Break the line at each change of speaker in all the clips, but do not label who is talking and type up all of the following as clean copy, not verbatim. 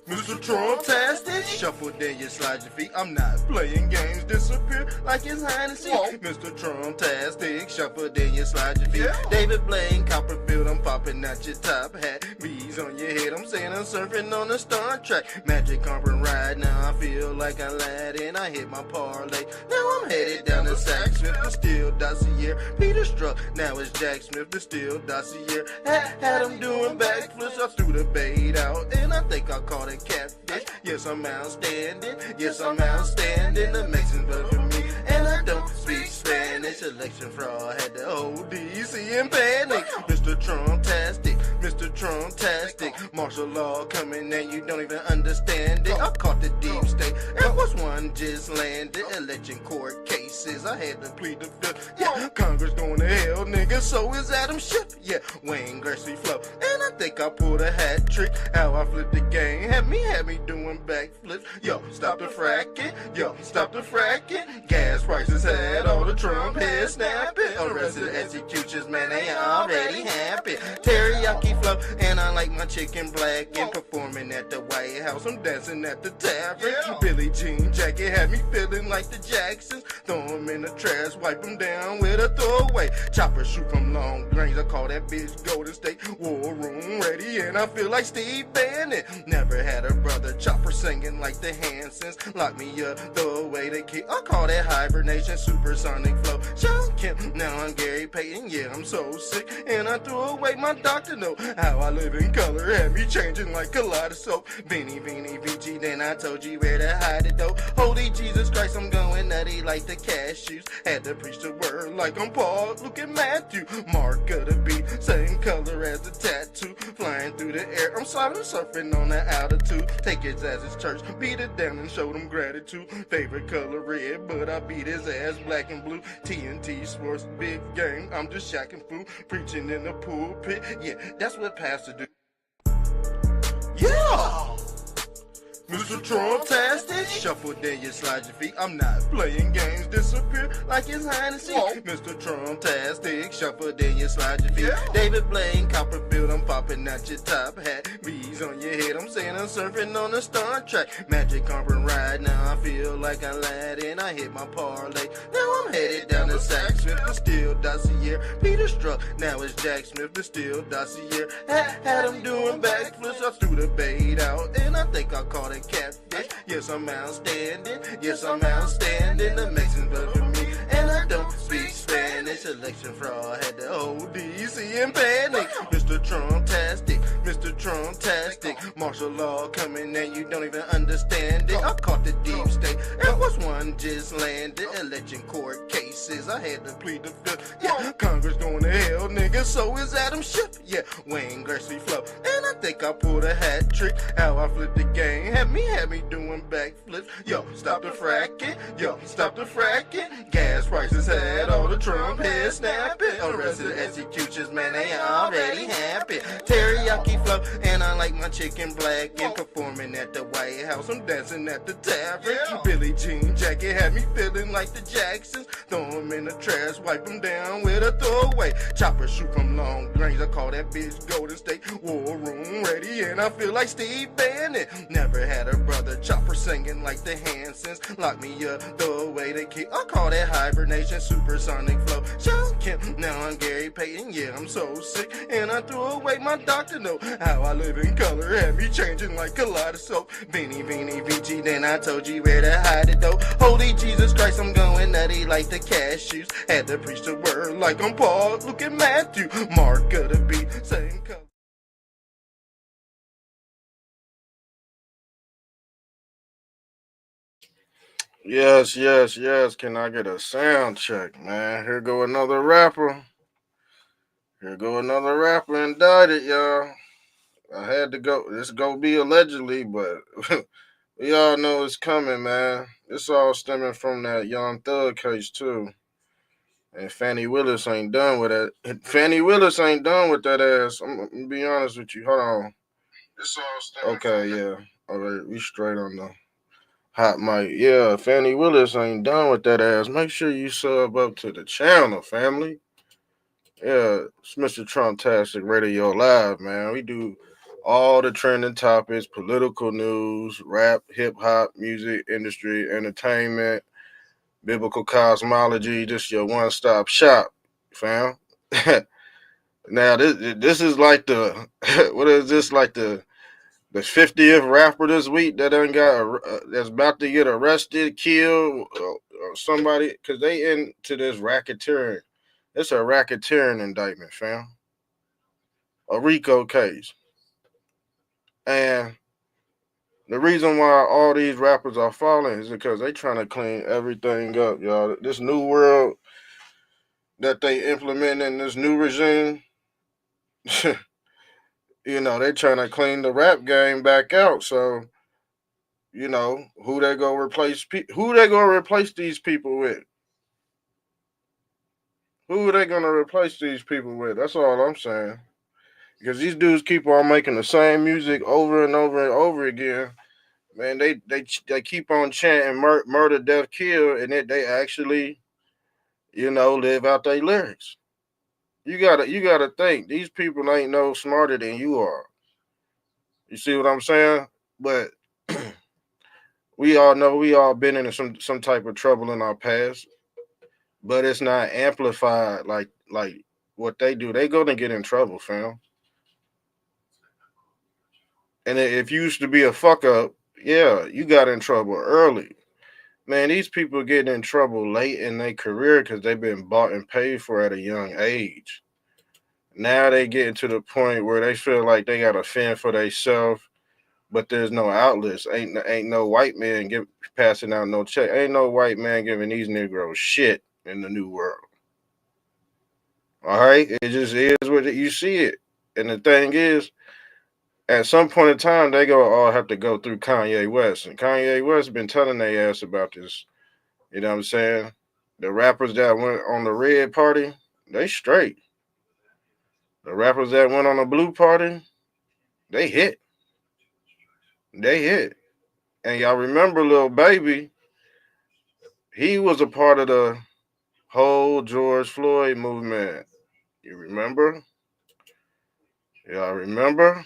Mr. Trump-tastic, shuffle then you slide your feet. I'm not playing games, disappear like it's hide and seek. Mr. Trump-tastic, shuffle then you slide your feet. David Blaine, Copperfield, I'm popping out your top hat. Bees on your head, I'm saying I'm surfing on the Star Trek. Magic carpet ride, now I feel like Aladdin. I hit my parlay, now I'm headed down to Sack Smith, the Steel Dossier. Peter Struck, now it's Jack Smith, the Steel Dossier. Had him doing backflips, I threw the bait out, and I think I caught it catfish. Yes, I'm outstanding. Yes, I'm outstanding. The Mexicans vote for me, and I don't speak Spanish. Election fraud had the whole DC in panic. Mr. Trump-tastic, Mr. Trump-tastic. Martial law coming and you don't even understand it. I caught the deep state. Air Force One just landed. Election court cases, I had to plead the fifth. Yeah, Congress going to hell, nigga. So is Adam Schiff. Yeah, Wayne Gretzky flow, and I think I pulled a hat trick. How I flipped the game, had me doing backflips. Yo, stop the fracking. Yo, stop the fracking. Gas prices had all the Trump heads snapping. Arrested executions, man, they already happy. Teriyaki flow, and I like my chicken black. And performing at the White House, I'm dancing at the tavern. Billie Jean jacket had me feeling like the Jacksons. Throw them in the trash, wipe them down with a throwaway. Chopper shoot from long range, I call that bitch Golden State. War room ready, and I feel like Steve Bannon. Never had a brother. Chopper singing like the Hansons. Lock me up, throw away the key. I call that hibernation, supersonic flow. Sean Kemp, now I'm Gary Payton. Yeah, I'm so sick, and I threw away my doctor note. How I live in color had me changing like kaleidoscope. Beanie, VG, then I told you where to hide it though. Holy Jesus Christ, I'm going nutty like the cashews. Had to preach the word like I'm Paul, Luke, and Matthew. Mark of the beat, same color as the tattoo. Flying through the air, I'm surfing on the altitude. Take his ass as church, beat it down and show them gratitude. Favorite color red, but I beat his ass black and blue. TNT Sports, big game, I'm just shacking food. Preaching in the pulpit, yeah, that's what pastor do. Yeah! Mr. Trump-tastic, shuffle then you slide your feet. I'm not playing games, disappear like it's hide and seek. Mr. Trump-tastic, shuffle then you slide your feet. David Blaine, Copperfield, I'm popping out your top hat. Bees on your head, I'm saying I'm surfing on the Star Trek. Magic carpet ride, now I feel like Aladdin. I hit my parlay, now I'm headed down to Sack Smith, the Steel Dossier. Peter Struck, now it's Jack Smith, the Steel Dossier. Had him doing backflips, I threw the bait out, and I think I caught it catfish. Yes, I'm outstanding. Yes, I'm outstanding. The Mexicans vote for me, and I don't speak Spanish. Election fraud had the whole DC in panic. Mr. Trump-tastic, Mr. Trump-tastic. Martial law coming and you don't even understand it. I caught the deep state. Air Force One just landed. Election court cases, I had to plead the fifth. Yeah, Congress going to hell, nigga. So is Adam Schiff. Yeah, Wayne Gretzky flow, and I think I pulled a hat trick. How I flipped the game, had me doing backflips. Yo, stop the fracking. Yo, stop the fracking. Gas prices had all the Trump heads snapping. Arrested executions, man, they already happy. Teriyaki flow, and I like my chicken black. And performing at the White House, I'm dancing at the tavern. Billie Jean jacket had me feeling like the Jacksons. Throw them in the trash, wipe them down with a throwaway. Chopper shoot from long range, I call that bitch Golden State. War room ready, and I feel like Steve Bannon. Never had a brother. Chopper singing like the Hansons. Lock me up, throw away the key. I call that hibernation, supersonic flow. Sean Kemp, now I'm Gary Payton. Yeah, I'm so sick, and I threw away my doctor note. How I live in color had me changing like kaleidoscope. Beanie, VG, then I told you where to hide it though. Holy Jesus Christ, I'm going nutty like the cashews. Had to preach the word like I'm Paul, Luke, and Matthew. Mark of the beat, same color.
Yes, yes, yes. Can I get a sound check, man? Here go another rapper. Here go another rapper indicted, y'all. I had to go. This go be allegedly, but we all know it's coming, man. It's all stemming from that Young Thug case too. And Fannie Willis ain't done with that. Fannie Willis ain't done with that ass. I'm gonna be honest with you. Hold on.
It's all stemming
Okay, yeah. All right, we straight on the hot mic. Yeah, Fannie Willis ain't done with that ass. Make sure you sub up to the channel, family. Yeah, it's Mr. Trump-tastic Radio Live, man. We do all the trending topics, political news, rap, hip hop, music, industry, entertainment, biblical cosmology, just your one stop shop, fam. Now this is like the what is this like the 50th rapper this week that done got that's about to get arrested, killed, or somebody because they into this racketeering. It's a racketeering indictment, fam. A Rico case, and the reason why all these rappers are falling is because they trying to clean everything up, y'all. This new world that they implement in this new regime, they trying to clean the rap game back out. So, who they gonna replace? Who they gonna replace these people with? Who are they gonna replace these people with? That's all I'm saying. Because these dudes keep on making the same music over and over and over again. Man, they keep on chanting murder, death, kill, and they actually, live out their lyrics. You gotta think these people ain't no smarter than you are. You see what I'm saying? But we all know we all been in some type of trouble in our past, but it's not amplified like what they do. They gonna get in trouble, fam. And if you used to be a fuck up, yeah, you got in trouble early. Man, these people getting in trouble late in their career because they've been bought and paid for at a young age. Now they getting to the point where they feel like they got to fend for themselves, but there's no outlets. Ain't no white man passing out no check. Ain't no white man giving these Negroes shit in the new world. All right, it just is what you see it. And the thing is, at some point in time, they go all have to go through Kanye West, and Kanye West been telling their ass about this. You know what I'm saying? The rappers that went on the red party, they straight. The rappers that went on the blue party, they hit. They hit. And y'all remember Lil Baby, he was a part of the whole George Floyd movement. You remember? Y'all remember?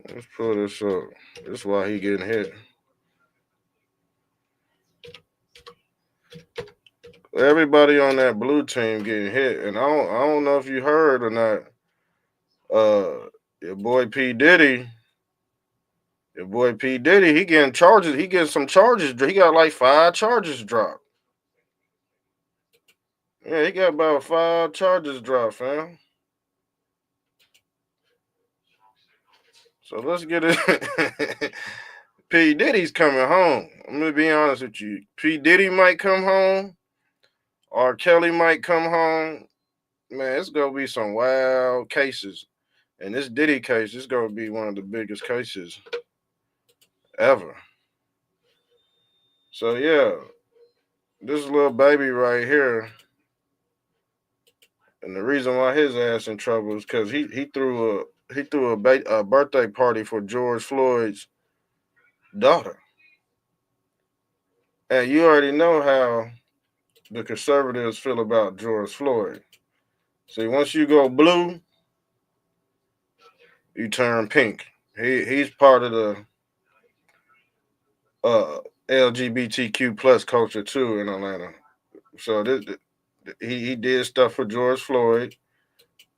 Let's pull this up. This is why he getting hit. Everybody on that blue team getting hit, and I don't know if you heard or not. Your boy P Diddy, he getting charges. He getting some charges. He got like 5 charges dropped. Yeah, he got about 5 charges dropped, fam. So let's get it. P Diddy's coming home. I'm gonna be honest with you. P Diddy might come home, or Kelly might come home. Man, it's gonna be some wild cases. And this Diddy case is gonna be one of the biggest cases ever. So yeah, this little baby right here, and the reason why his ass in trouble is because he threw a birthday party for George Floyd's daughter, and you already know how the conservatives feel about George Floyd. See, once you go blue, you turn pink. He's part of the uh, LGBTQ plus culture too in Atlanta. So he did stuff for George Floyd.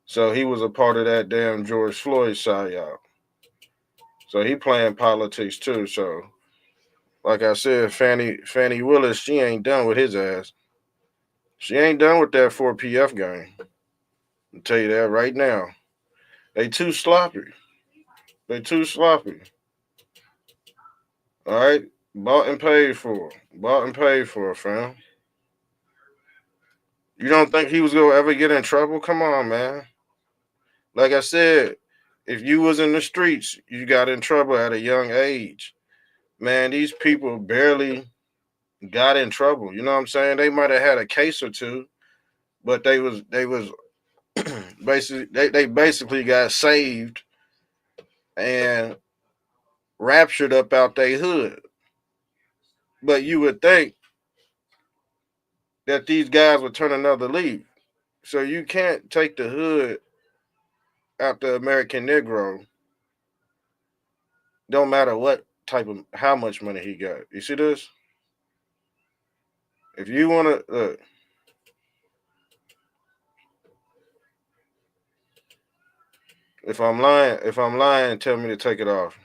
So he was a part of that damn George Floyd psyop. So he playing politics too. So like I said, Fannie Willis, she ain't done with his ass. She ain't done with that 4PF game. I'll tell you that right now. They too sloppy. They too sloppy. All right, bought and paid for. Bought and paid for, fam. You don't think he was gonna ever get in trouble? Come on, man. Like I said, if you was in the streets, you got in trouble at a young age. Man, these people barely got in trouble. You know what I'm saying? They might have had a case or two, but they was basically they basically got saved and raptured up out their hood. But you would think that these guys would turn another leaf. So you can't take the hood out the American Negro. Don't matter what type of how much money he got. You see this? If you want to, if I'm lying, tell me to take it off.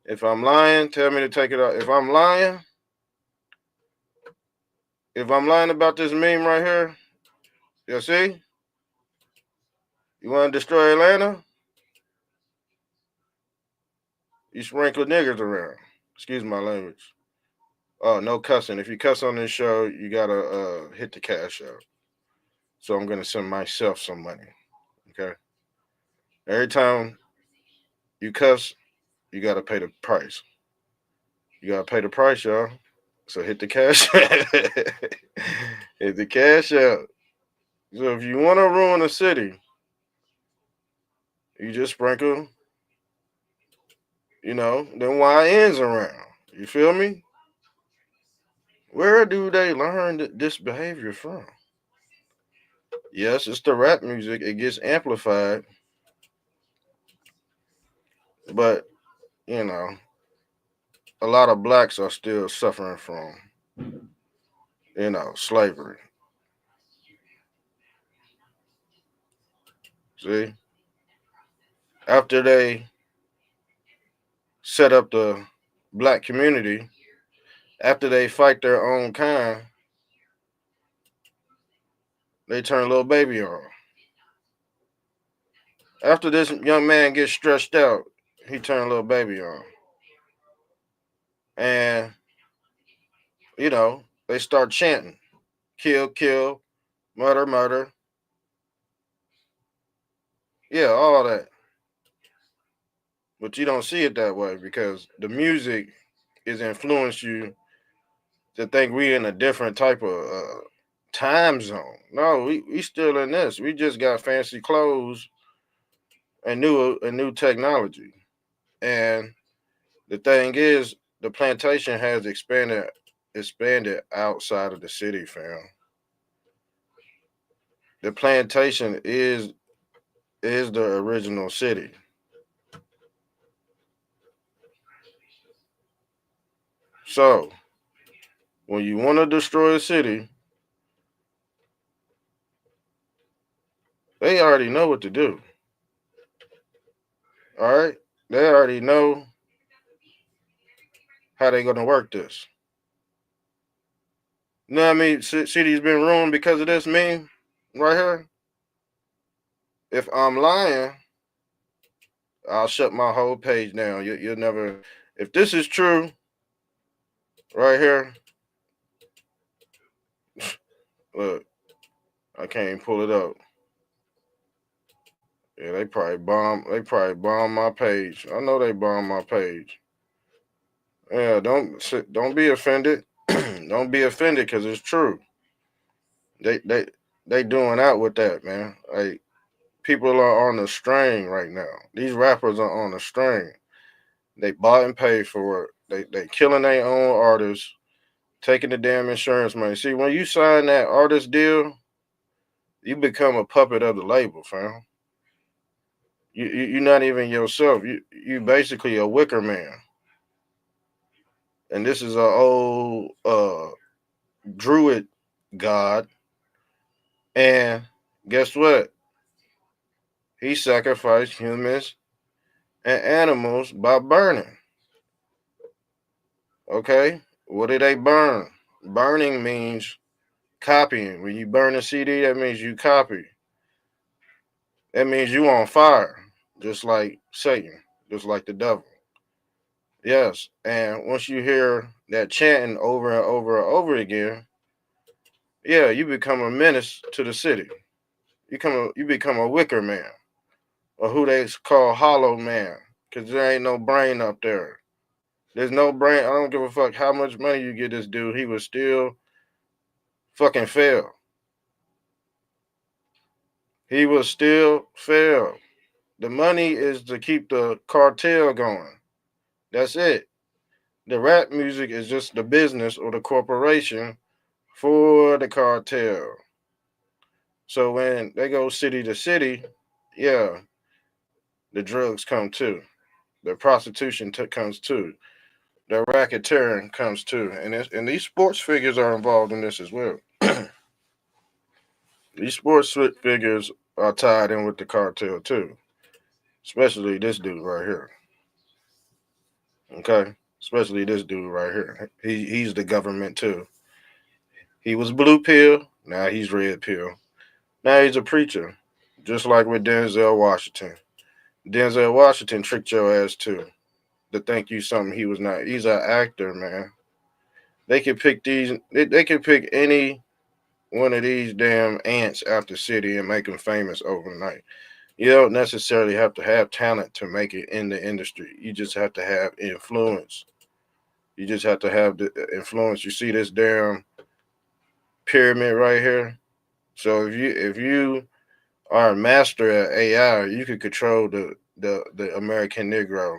If I'm lying, tell me to take it off. If I'm lying about this meme right here, you see? You want to destroy Atlanta? You sprinkle niggers around. Excuse my language. Oh, no cussing. If you cuss on this show, you gotta hit the cash out. So I'm gonna send myself some money. Okay. Every time you cuss, you gotta pay the price. You gotta pay the price, y'all. So hit the cash. Hit the cash out. So if you want to ruin a city, you just sprinkle, them YNs around. You feel me? Where do they learn this behavior from? Yes, it's the rap music. It gets amplified, but you know, a lot of blacks are still suffering from, slavery. See, after they set up the black community, after they fight their own kind, they turn little baby on. After this young man gets stretched out, he turned little baby on. And, they start chanting, kill, kill, murder, murder. Yeah, all that. But you don't see it that way because the music is influenced you to think we in a different type of time zone. No, we still in this. We just got fancy clothes and new technology. And the thing is, the plantation has expanded outside of the city, fam. The plantation is the original city. So when you want to destroy a city, they already know what to do. All right, they already know how they gonna work this. You know what I mean? City's been ruined because of this meme right here. If I'm lying, I'll shut my whole page down. You'll never. If this is true, right here, look, I can't even pull it up. Yeah, they probably bomb. They probably bomb my page. I know they bomb my page. Yeah, don't be offended. Don't be offended because it's true. They they they doing out with that, man. Like people are on the string right now. These rappers are on the string. They bought and paid for it. They killing their own artists, taking the damn insurance money. See, when you sign that artist deal, you become a puppet of the label, fam. You're not even yourself. You basically a wicker man. And this is a old druid god. And guess what? He sacrificed humans and animals by burning. Okay? What did they burn? Burning means copying. When you burn a CD, that means you copy. That means you on fire, just like Satan, just like the devil. Yes, and once you hear that chanting over and over and over again, yeah, you become a menace to the city. You become a wicker man, or who they call hollow man, because there ain't no brain up there. There's no brain. I don't give a fuck how much money you get this dude. He would still fucking fail. He will still fail. The money is to keep the cartel going. That's it. The rap music is just the business or the corporation for the cartel. So when they go city to city, yeah, the drugs come too. The prostitution comes too. The racketeering comes too. And these sports figures are involved in this as well. These sports figures are tied in with the cartel too, especially this dude right here. Okay, especially this dude right here. He's the government too. He was blue pill, now he's red pill. Now he's a preacher, just like with Denzel Washington. Denzel Washington tricked your ass too to think you something he was not. He's an actor, man. They could pick these. They could pick any one of these damn ants out the city and make them famous overnight. You don't necessarily have to have talent to make it in the industry. You just have to have influence. You just have to have the influence. You see this damn pyramid right here. So if you are a master at AI, you could control the American Negro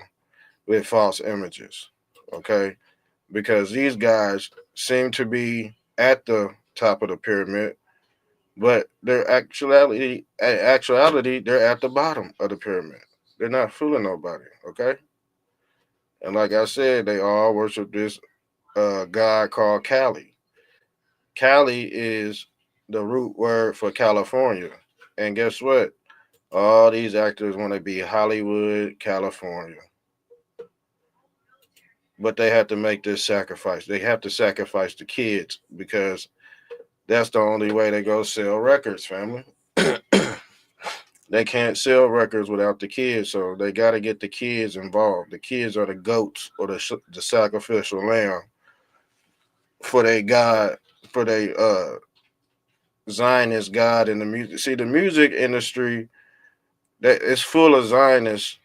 with false images. Okay, because these guys seem to be at the top of the pyramid, but actuality, they're at the bottom of the pyramid. They're not fooling nobody. Okay, and like I said, they all worship this god called Cali. Cali is the root word for California, and guess what? All these actors want to be Hollywood, California, but they have to make this sacrifice. They have to sacrifice the kids because that's the only way they go sell records, family. They can't sell records without the kids, so they got to get the kids involved. The kids are the goats or the sacrificial lamb for their God, for their Zionist God in the music. See, the music industry that is full of Zionists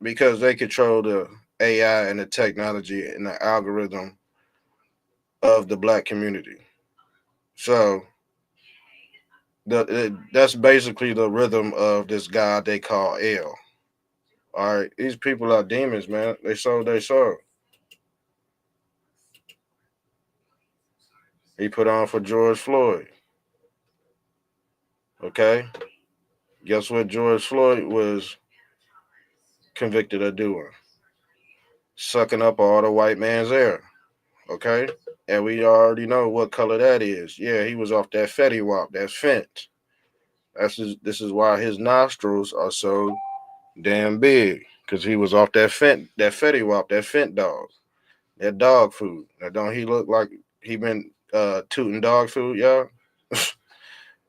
because they control the AI and the technology and the algorithm of the black community. So that's basically the rhythm of this God they call L. All right, these people are demons, man. They sold their soul. He put on for George Floyd. Okay, guess what George Floyd was convicted of doing? Sucking up all the white man's air. Okay, and we already know what color that is. Yeah, he was off that Fetty Wap. That's Fent. This is why his nostrils are so damn big, because he was off that Fetty Wap, that Fent dog, that dog food. Now don't he look like he been tooting dog food, y'all?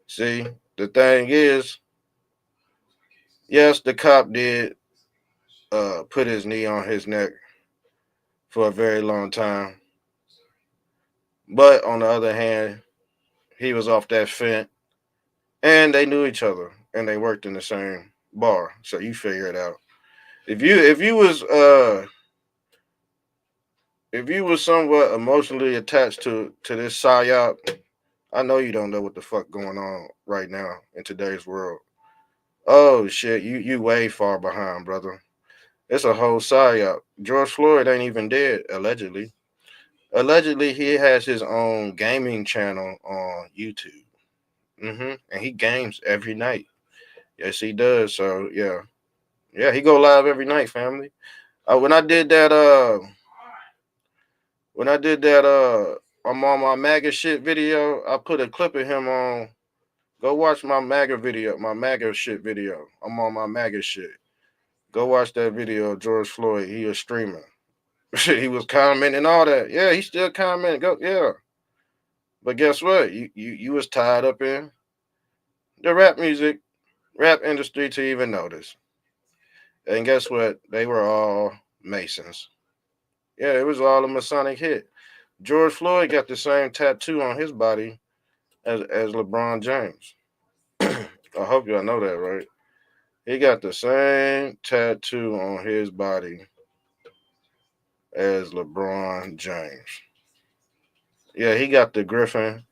See, the thing is, yes, the cop did put his knee on his neck for a very long time, but on the other hand, he was off that Fent, and they knew each other, and they worked in the same bar. So you figure it out. If you was somewhat emotionally attached to this psyop, I know you don't know what the fuck going on right now in today's world. Oh shit, you way far behind, brother. It's a whole psyop. George Floyd ain't even dead, allegedly. Allegedly, he has his own gaming channel on YouTube. And he games every night. Yes, he does. So yeah, he go live every night, family. When I did that, I'm on my MAGA shit video. I put a clip of him on. Go watch my MAGA video, my MAGA shit video. I'm on my MAGA shit. Go watch that video of George Floyd. He a streamer. He was commenting all that. Yeah, he still commenting. Go, yeah. But guess what? You was tied up in the rap industry to even notice. And guess what? They were all Masons. Yeah, it was all a Masonic hit. George Floyd got the same tattoo on his body as LeBron James. I hope y'all know that, right? He got the same tattoo on his body as LeBron James. Yeah, he got the Griffin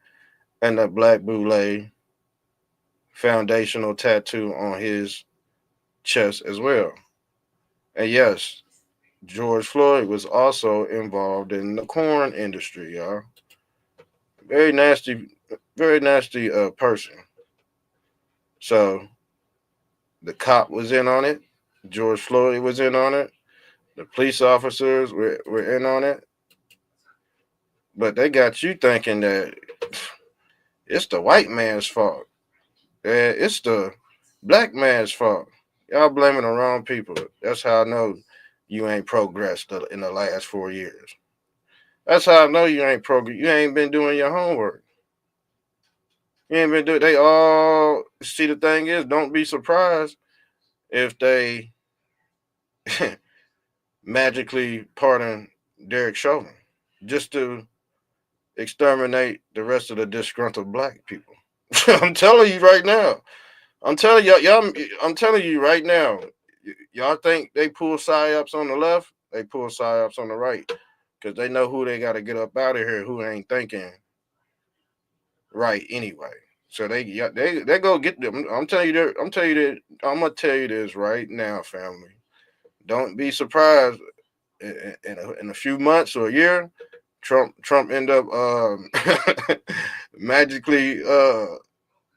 and the Black Boule foundational tattoo on his chest as well. And yes, George Floyd was also involved in the corn industry, y'all. Very nasty person. So the cop was in on it. George Floyd was in on it. The police officers were in on it. But they got you thinking that it's the white man's fault. It's the black man's fault. Y'all blaming the wrong people. That's how I know you ain't progressed in the last 4 years. That's how I know you ain't progress. You ain't been doing your homework. You ain't been doing. They all see. The thing is, don't be surprised if they magically pardon Derek Chauvin just to exterminate the rest of the disgruntled black people. I'm telling you right now. I'm telling y'all. I'm telling you right now. Y'all think they pull psyops on the left? They pull psyops on the right because they know who they got to get up out of here. Who ain't thinking right anyway. So they go get them. I'm telling you that. I'm telling you that. I'm gonna tell you this right now, family. Don't be surprised in a few months or a year. Trump end up magically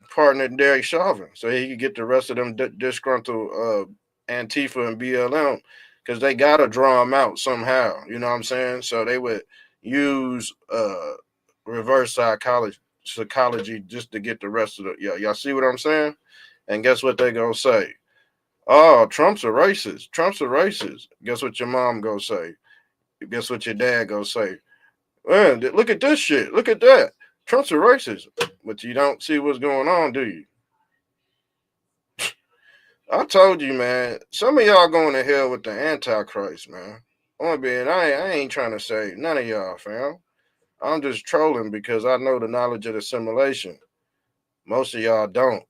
partnered Derek Chauvin so he could get the rest of them disgruntled Antifa and BLM because they gotta draw them out somehow. You know what I'm saying? So they would use reverse psychology just to get the rest of the y'all see what I'm saying? And guess what they gonna say? Oh, Trump's a racist. Trump's a racist. Guess what your mom gonna say? Guess what your dad gonna say? Man, look at this shit. Look at that. Trump's a racist. But you don't see what's going on, do you? I told you, man. Some of y'all going to hell with the Antichrist, man. I ain't trying to say none of y'all, fam. I'm just trolling because I know the knowledge of the simulation. Most of y'all don't.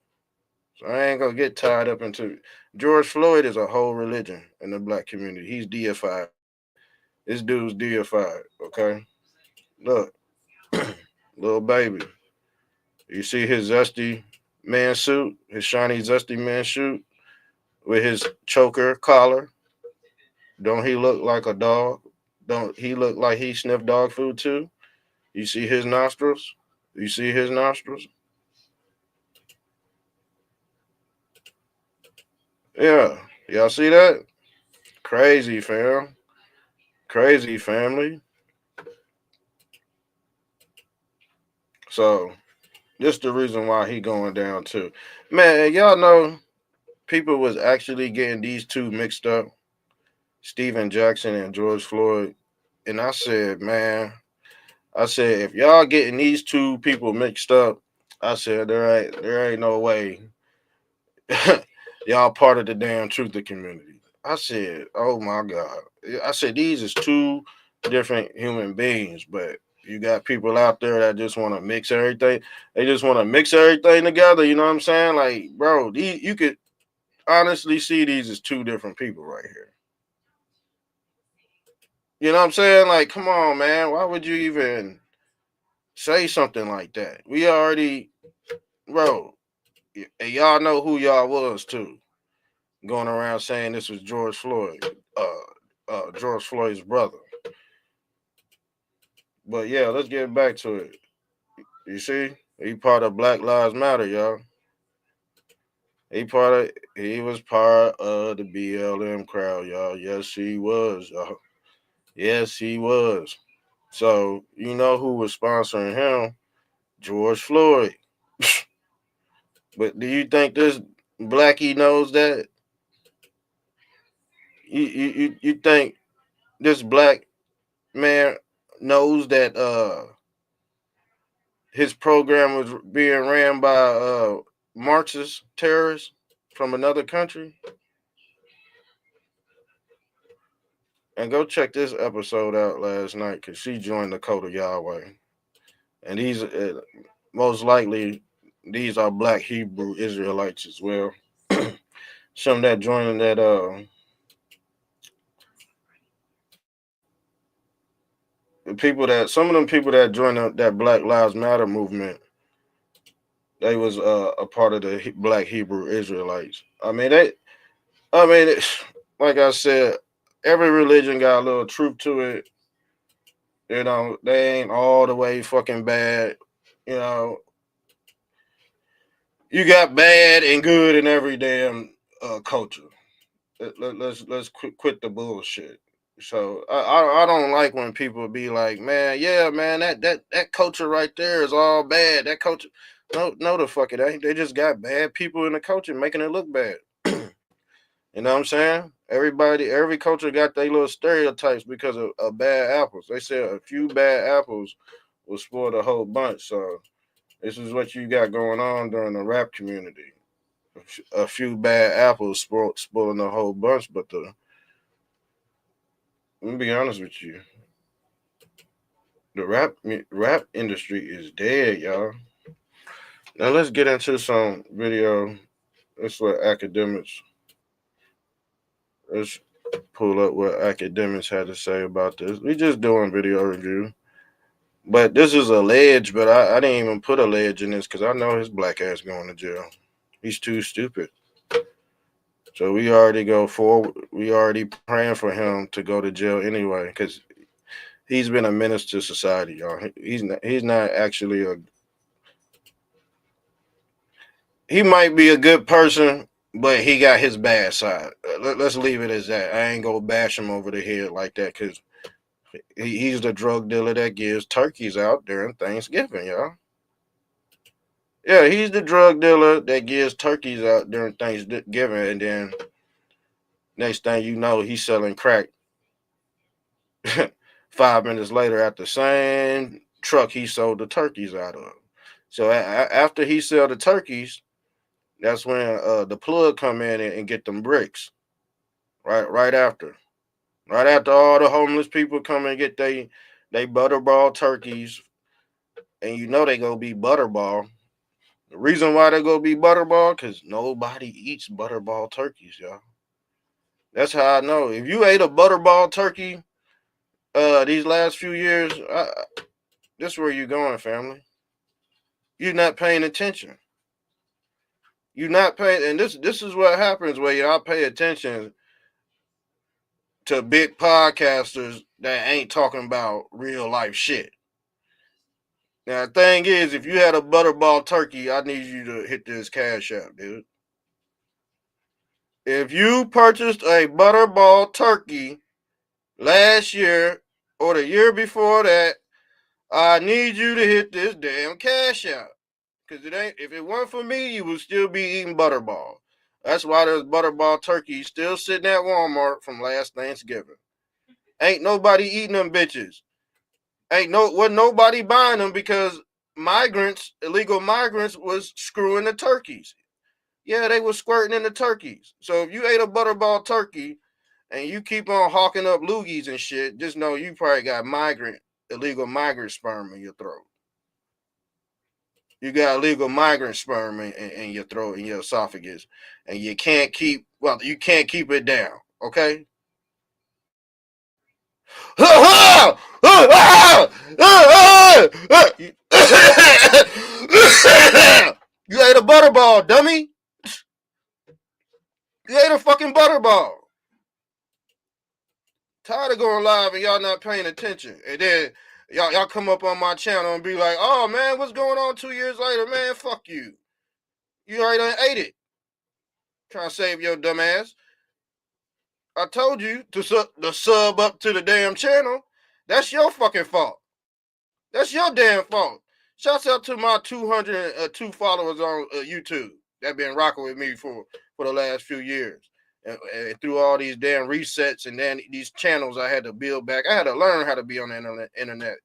So I ain't gonna get tied up into George Floyd is a whole religion in the black community. He's deified. This dude's deified, okay? Look, little baby. You see his zesty man suit, his shiny zesty man suit with his choker collar. Don't he look like a dog? Don't he look like he sniffed dog food too? You see his nostrils? You see his nostrils? Yeah. Y'all see that? Crazy, fam. Crazy family. So this the reason why he going down too. Man, y'all know people was actually getting these two mixed up, Stephen Jackson and George Floyd. And I said, man, I said, if y'all getting these two people mixed up, I said there ain't no way y'all part of the damn truther community. I said, oh my God. I said these is two different human beings, but you got people out there that just want to mix everything. They just want to mix everything together. You know what I'm saying? Like, bro, you could honestly see these as two different people right here. You know what I'm saying? Like, come on, man. Why would you even say something like that? We already, bro, and y'all know who y'all was too. Going around saying this was George Floyd's brother. But yeah, let's get back to it. You see, he part of Black Lives Matter, y'all. He was part of the BLM crowd, y'all. Yes, he was, y'all. Yes, he was. So you know who was sponsoring him? George Floyd. But do you think this blackie knows that? You think this black man knows that his program was being ran by Marxist terrorists from another country? And go check this episode out last night because she joined the Code of Yahweh. And these, most likely, these are black Hebrew Israelites as well. Some that joining that, some of them people that joined that Black Lives Matter movement, they was a part of the black Hebrew Israelites. Like I said, every religion got a little truth to it. You know, they ain't all the way fucking bad. You know, You got bad and good in every damn culture. Let's quit the bullshit. So I don't like when people be like, man, yeah, man, that culture right there is all bad. That culture, no, the fuck it ain't. They just got bad people in the culture making it look bad. You know what I'm saying? Every culture got their little stereotypes because of bad apples. They said a few bad apples will spoil the whole bunch. So this is what you got going on during the rap community. A few bad apples spoiling the whole bunch. But let me be honest with you, the rap industry is dead, y'all. Now let's get into some video. Let's let academics. Let's pull up what academics had to say about this. We just doing video review. But this is alleged, but I didn't even put alleged in this because I know his black ass going to jail. He's too stupid. So we already go forward. We already praying for him to go to jail anyway because he's been a menace to society, y'all. He's not actually a. He might be a good person, but he got his bad side. Let's leave it as that. I ain't gonna bash him over the head like that because he's the drug dealer that gives turkeys out during Thanksgiving, y'all. Yeah, he's the drug dealer that gives turkeys out during Thanksgiving, and then next thing you know, he's selling crack. 5 minutes later, at the same truck he sold the turkeys out of. So after he sell the turkeys, that's when the plug come in and get them bricks. Right after all the homeless people come and get they butterball turkeys, and you know they gonna be butterball. The reason why they gonna be butterball, cause nobody eats butterball turkeys, y'all. That's how I know. If you ate a butterball turkey, these last few years, this is where you going, family. You're not paying attention. You're not paying, and this is what happens where y'all pay attention to big podcasters that ain't talking about real life shit. Now, the thing is, if you had a butterball turkey, I need you to hit this cash app, dude. If you purchased a butterball turkey last year or the year before that, I need you to hit this damn cash app. Cause it ain't, if it weren't for me, you would still be eating butterball. That's why there's butterball turkeys still sitting at Walmart from last Thanksgiving. Ain't nobody eating them bitches. Wasn't nobody buying them because illegal migrants was screwing the turkeys. Yeah, they was squirting in the turkeys. So if you ate a butterball turkey and you keep on hawking up loogies and shit, just know you probably got illegal migrant sperm in your throat. You got illegal migrant sperm in your throat, in your esophagus, and you can't keep it down. Okay. You ate a butterball, dummy. You ate a fucking butterball. Tired of going live and y'all not paying attention. And then y'all come up on my channel and be like, oh man, what's going on 2 years later? Man, fuck you. You already done ate it. Trying to save your dumb ass. I told you to sub up to the damn channel. That's your fucking fault. That's your damn fault. Shouts out to my 202 followers on YouTube that been rocking with me for the last few years. And through all these damn resets and then these channels I had to build back. I had to learn how to be on the internet.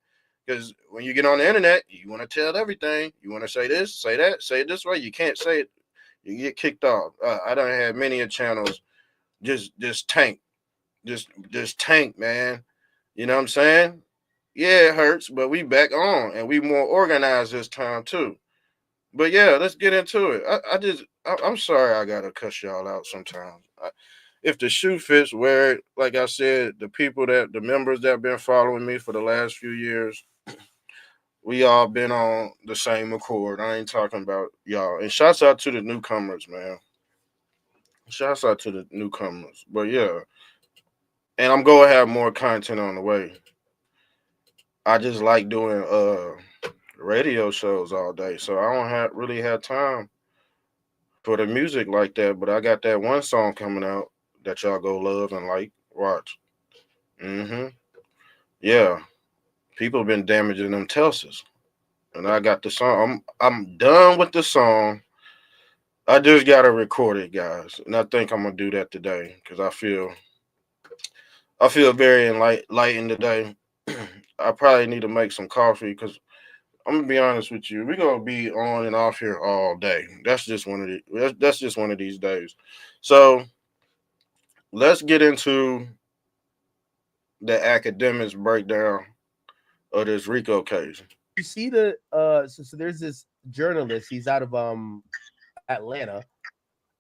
Because when you get on the internet, you want to tell everything. You want to say this, say that, say it this way. You can't say it. You get kicked off. I done had many a channels just tank. Just tank, man. You know what I'm saying? Yeah, it hurts, but we back on and we more organized this time too. But yeah, let's get into it. I'm sorry I gotta cuss y'all out sometimes. If the shoe fits, wear it. Like I said, the members that have been following me for the last few years, we all been on the same accord. I ain't talking about y'all. And shouts out to the newcomers, man. Shouts out to the newcomers. But yeah, and I'm going to have more content on the way. I just like doing radio shows all day, so I don't really have time for the music like that, but I got that one song coming out that y'all go love and like. Watch. Mm-hmm. Yeah. People been damaging them Telsas. And I got the song. I'm done with the song. I just gotta record it, guys. And I think I'm gonna do that today because I feel very lightened today. I probably need to make some coffee because I'm gonna be honest with you. We're gonna be on and off here all day. That's just one of these days. So let's get into the academics breakdown of this Rico case.
You see the so there's this journalist. He's out of Atlanta.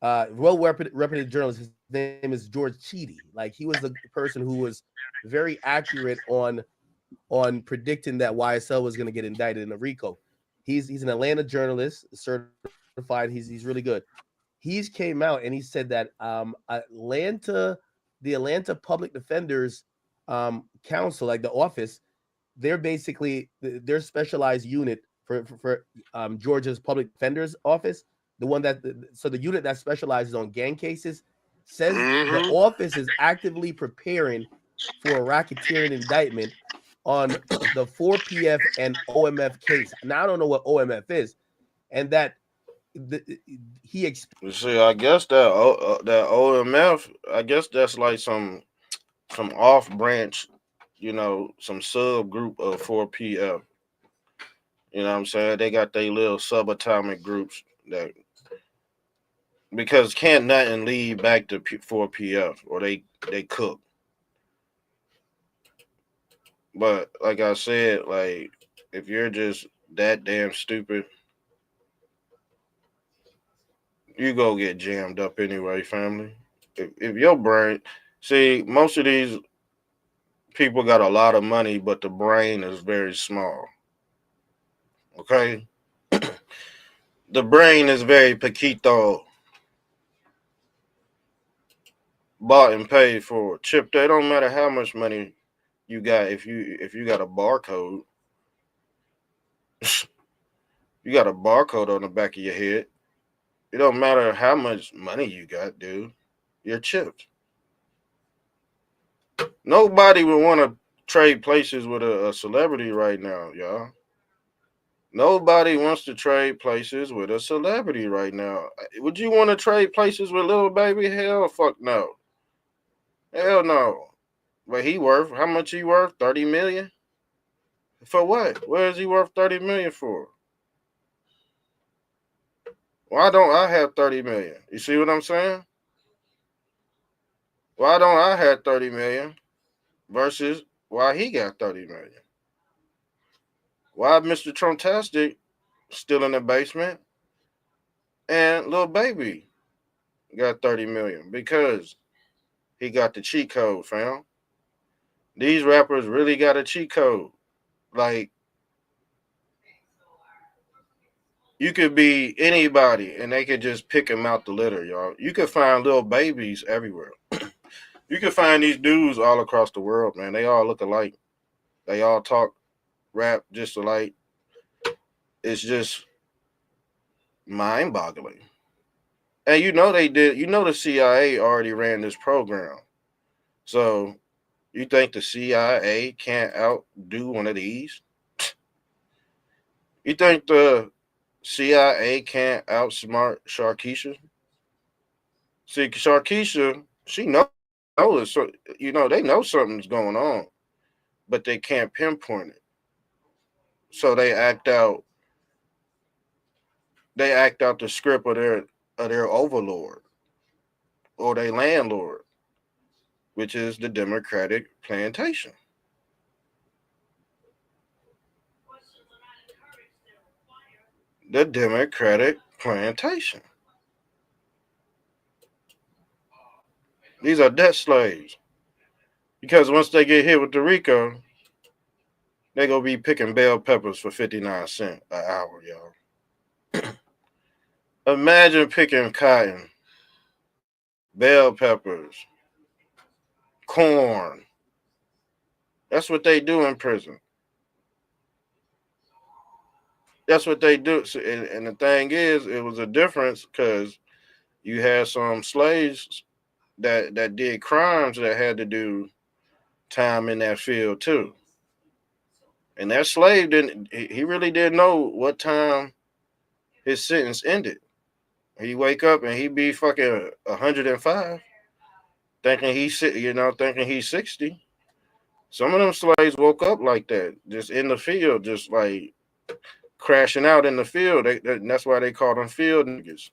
Reputed journalist. His name is George Cheedy. Like he was the person who was very accurate on predicting that YSL was going to get indicted in a RICO. He's an Atlanta journalist, certified. He's really good. He's came out and he said that the Atlanta Public Defenders Council, like the office, they're basically their specialized unit for Georgia's public defender's office. The one that so the unit that specializes on gang cases says the
Mm-hmm.
office is actively preparing for a racketeering indictment on the 4PF and OMF case. Now I don't know what OMF is, and that the, he
You see, I guess that OMF, I guess that's like some off branch, some subgroup of 4PF. You know what I'm saying? They got their little subatomic groups that because can't nothing lead back to 4PF or they cook. But like I said, like if you're just that damn stupid, you go get jammed up anyway, family. If your brain, see, most of these people got a lot of money, but the brain is very small. Okay, the brain is very paquito, bought and paid for. Chip, they don't matter how much money you got. If you got a barcode, you got a barcode on the back of your head. It don't matter how much money you got, dude. You're chipped. Nobody would want to trade places with a celebrity right now, y'all. Nobody wants to trade places with a celebrity right now. Would you want to trade places with little baby? Hell, fuck no. Hell no. But he worth how much he worth? 30 million? For what? Where is he worth 30 million for? Why don't I have 30 million? You see what I'm saying? Why don't I have 30 million versus why he got 30 million? Why Mr. Trumptastic still in the basement and little baby got 30 million? Because he got the cheat code, fam. These rappers really got a cheat code. Like, you could be anybody and they could just pick him out the litter, y'all. You could find little babies everywhere. You could find these dudes all across the world, man. They all look alike. They all talk rap just alike. It's just mind boggling. And they did, the CIA already ran this program. So you think the CIA can't outdo one of these? You think the CIA can't outsmart Sharkeisha? See, Sharkeisha, she knows so they know something's going on, but they can't pinpoint it. So they act out the script of their overlord or their landlord, which is the Democratic plantation. The Democratic plantation. These are debt slaves. Because once they get hit with the RICO, they gonna be picking bell peppers for 59 cents an hour, y'all. Imagine picking cotton, bell peppers, corn. That's what they do in prison. That's what they do. So, and the thing is, it was a difference because you had some slaves that did crimes that had to do time in that field too. And that slave didn't. He really didn't know what time his sentence ended. He wake up and he be fucking 105, thinking thinking he's 60. Some of them slaves woke up like that, just in the field, just like crashing out in the field. That's why they call them field niggas.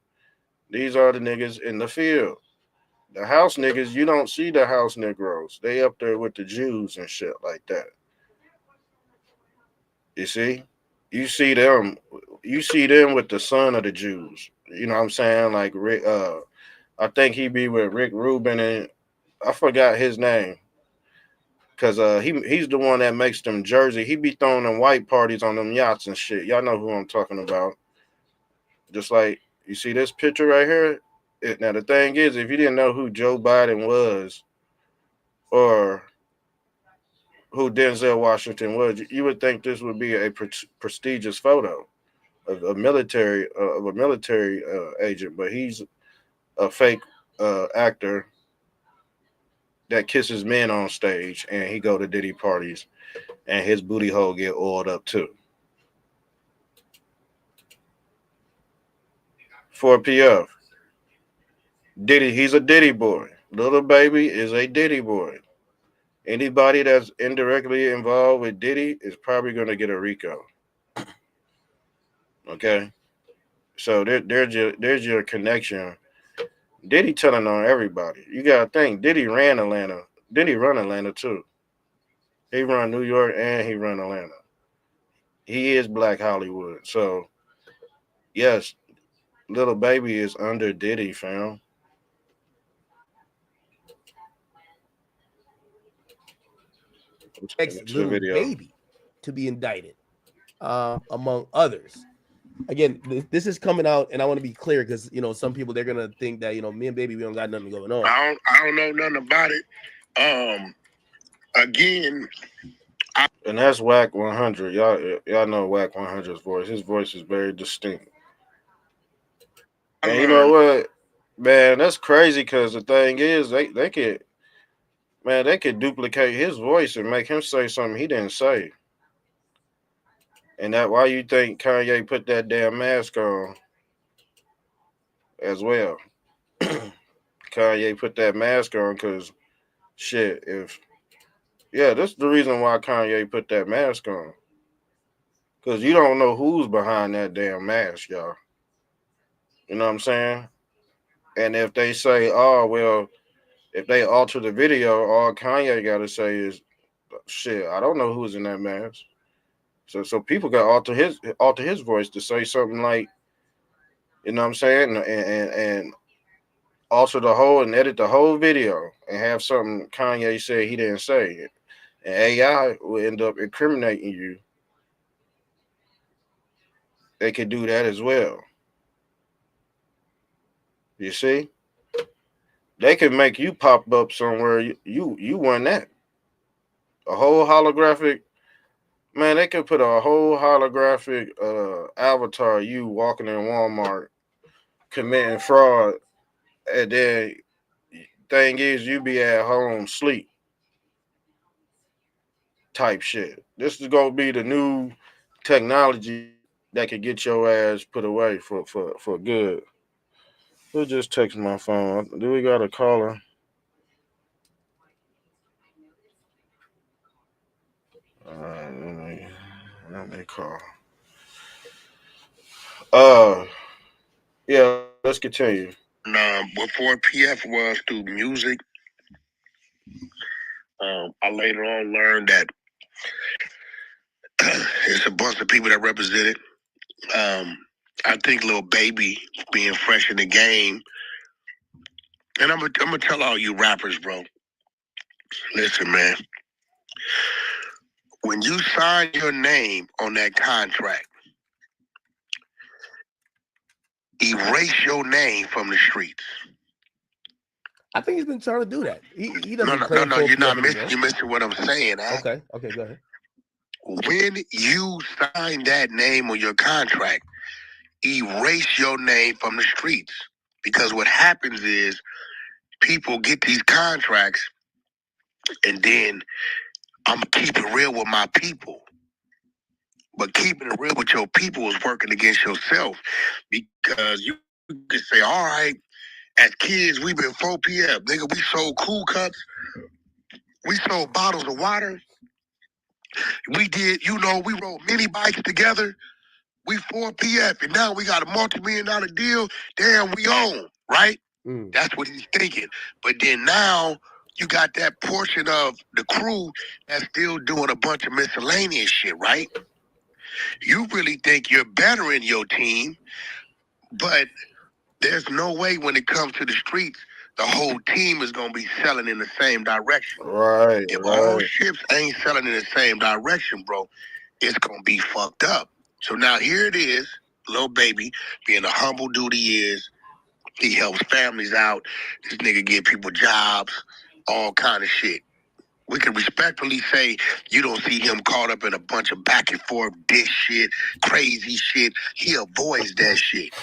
These are the niggas in the field. The house niggas, you don't see the house Negroes. They up there with the Jews and shit like that. You see? You see them. You see them with the son of the Jews. You know what I'm saying? Like Rick. I think he be with Rick Rubin and I forgot his name. Cause he's the one that makes them jersey. He be throwing them white parties on them yachts and shit. Y'all know who I'm talking about. Just like you see this picture right here. Now the thing is, if you didn't know who Joe Biden was or who Denzel Washington was, you would think this would be a prestigious photo of a military agent, but he's a fake actor that kisses men on stage, and he go to Diddy parties, and his booty hole get oiled up too. 4PF. Diddy, he's a Diddy boy. Little Baby is a Diddy boy. Anybody that's indirectly involved with Diddy is probably going to get a Rico. Okay? So there's your connection. Diddy telling on everybody. You got to think, Diddy ran Atlanta. Diddy run Atlanta too. He run New York and he run Atlanta. He is Black Hollywood. So, yes, Little Baby is under Diddy, fam.
Ex
Next
Little
video.
Baby to be indicted, among others. Again, this is coming out, and I want to be clear because some people they're gonna think that me and Baby we don't got nothing going on.
I don't know nothing about it. Again,
And that's Whack 100. Y'all know Whack 100's voice. His voice is very distinct. And you know what, man, that's crazy because the thing is they could duplicate his voice and make him say something he didn't say. And that why you think Kanye put that damn mask on as well. Kanye put that mask on because shit, this is the reason why Kanye put that mask on. Because you don't know who's behind that damn mask, y'all. You know what I'm saying? And if they say, oh, well, if they alter the video, all Kanye got to say is, shit, I don't know who's in that mask. So people got to alter his voice to say something like, you know what I'm saying? And alter the whole and edit the whole video and have something Kanye said he didn't say. And AI will end up incriminating you. They could do that as well. You see? They could make you pop up somewhere. You won that. A whole holographic, man, they could put a whole holographic avatar you walking in Walmart committing fraud, and then thing is you be at home sleep type shit. This is gonna be the new technology that could get your ass put away for good. Who just text my phone? Do we got a caller? Let me call. Yeah, let's continue.
what 4PF was through music, I later on learned that it's a bunch of people that represent it. I think Lil Baby being fresh in the game, and I'm gonna tell all you rappers, bro. Listen, man. When you sign your name on that contract, erase your name from the streets.
I think he's been trying to do that. He doesn't
No,
claim
you're not
anymore.
missing. You're missing what I'm saying.
Okay, go ahead.
When you sign that name on your contract, erase your name from the streets. Because what happens is people get these contracts, and then I'm going to keep it real with my people. But keeping it real with your people is working against yourself, because you can say, all right, as kids, we've been 4 p.m. Nigga, we sold cool cups. We sold bottles of water. We did, we rode mini bikes together. We 4 p.m. and now we got a multi-million-dollar deal. Damn, we own, right? That's what he's thinking. But then now you got that portion of the crew that's still doing a bunch of miscellaneous shit, right? You really think you're better in your team, but there's no way when it comes to the streets, the whole team is going to be selling in the same direction.
Right.
If all ships ain't selling in the same direction, bro, it's going to be fucked up. So now here it is, little baby, being a humble dude he is. He helps families out. This nigga give people jobs, all kind of shit. We can respectfully say you don't see him caught up in a bunch of back and forth dish shit, crazy shit. He avoids that shit.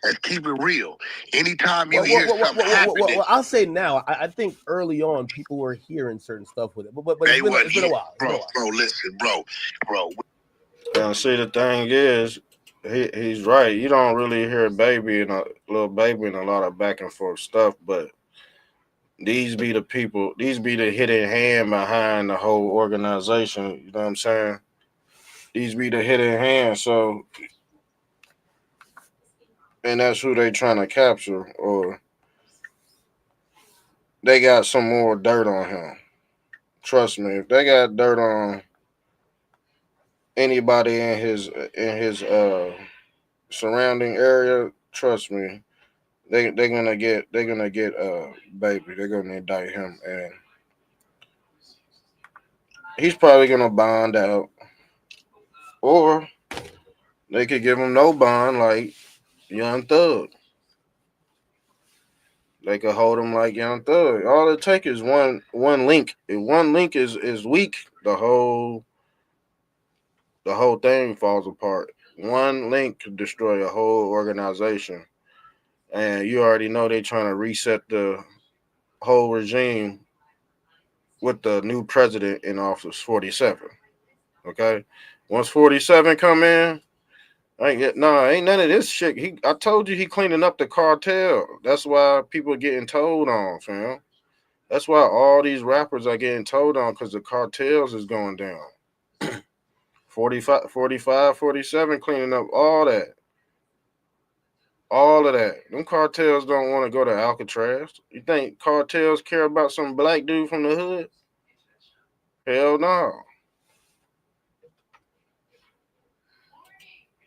Let's keep it real. Anytime you hear something happening,
I'll say now, I think early on people were hearing certain stuff with it, but
it's
been a while.
Bro, listen, bro.
And see, the thing is, he's right. You don't really hear baby and a little baby and a lot of back and forth stuff, but these be the people. These be the hidden hand behind the whole organization. You know what I'm saying? These be the hidden hand. So, and that's who they trying to capture, or they got some more dirt on him. Trust me, if they got dirt on anybody in his surrounding area, trust me, they're gonna get baby. They're gonna indict him, and he's probably gonna bond out, or they could give him no bond like Young Thug. They could hold him like Young Thug. All it takes is one link. If one link is weak, the whole thing falls apart. One link could destroy a whole organization. And you already know they're trying to reset the whole regime with the new president in office, 47. Okay? Once 47 come in, ain't none of this shit. I told you he cleaning up the cartel. That's why people are getting told on, fam. That's why all these rappers are getting told on, because the cartels is going down. 45, 47 cleaning up all that. All of that. Them cartels don't want to go to Alcatraz. You think cartels care about some black dude from the hood? Hell no.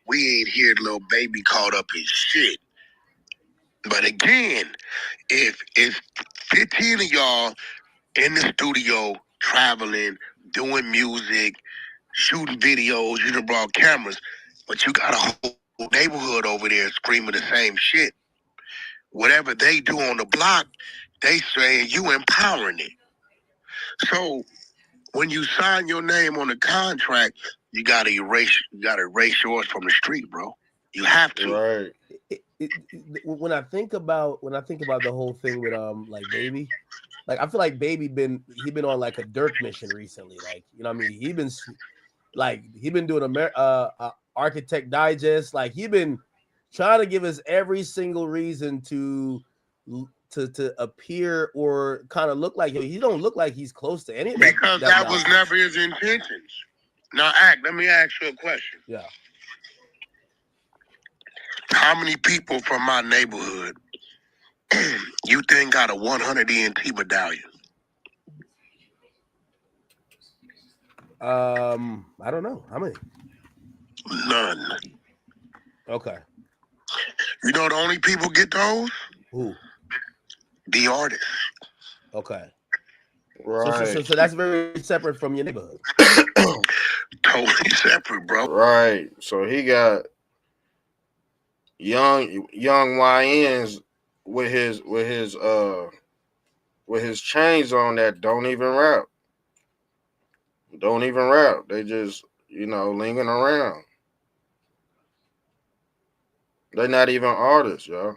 We ain't hear little baby caught up in shit. But again, if 15 of y'all in the studio traveling, doing music, shooting videos, you done brought cameras, but you got a whole neighborhood over there screaming the same shit. Whatever they do on the block, they saying you empowering it. So when you sign your name on the contract, you gotta erase yours from the street, bro. You have to.
Right.
When I think about the whole thing with like baby, like I feel like baby been on like a Dirk mission recently. Like, you know what I mean? He been doing Architect Digest. Like, he been trying to give us every single reason to appear or kind of look like him. He don't look like he's close to any of that.
Because that was never his intentions. Now, let me ask you a question.
Yeah.
How many people from my neighborhood you think got a 100 ENT medallion?
I don't know. How many?
None.
Okay.
You know the only people get those?
Who?
The artists.
Okay.
Right.
So that's very separate from your neighborhood.
Totally separate, bro.
Right. So he got young YNs with his chains on that don't even rap. They just, lingering around. They're not even artists, yo.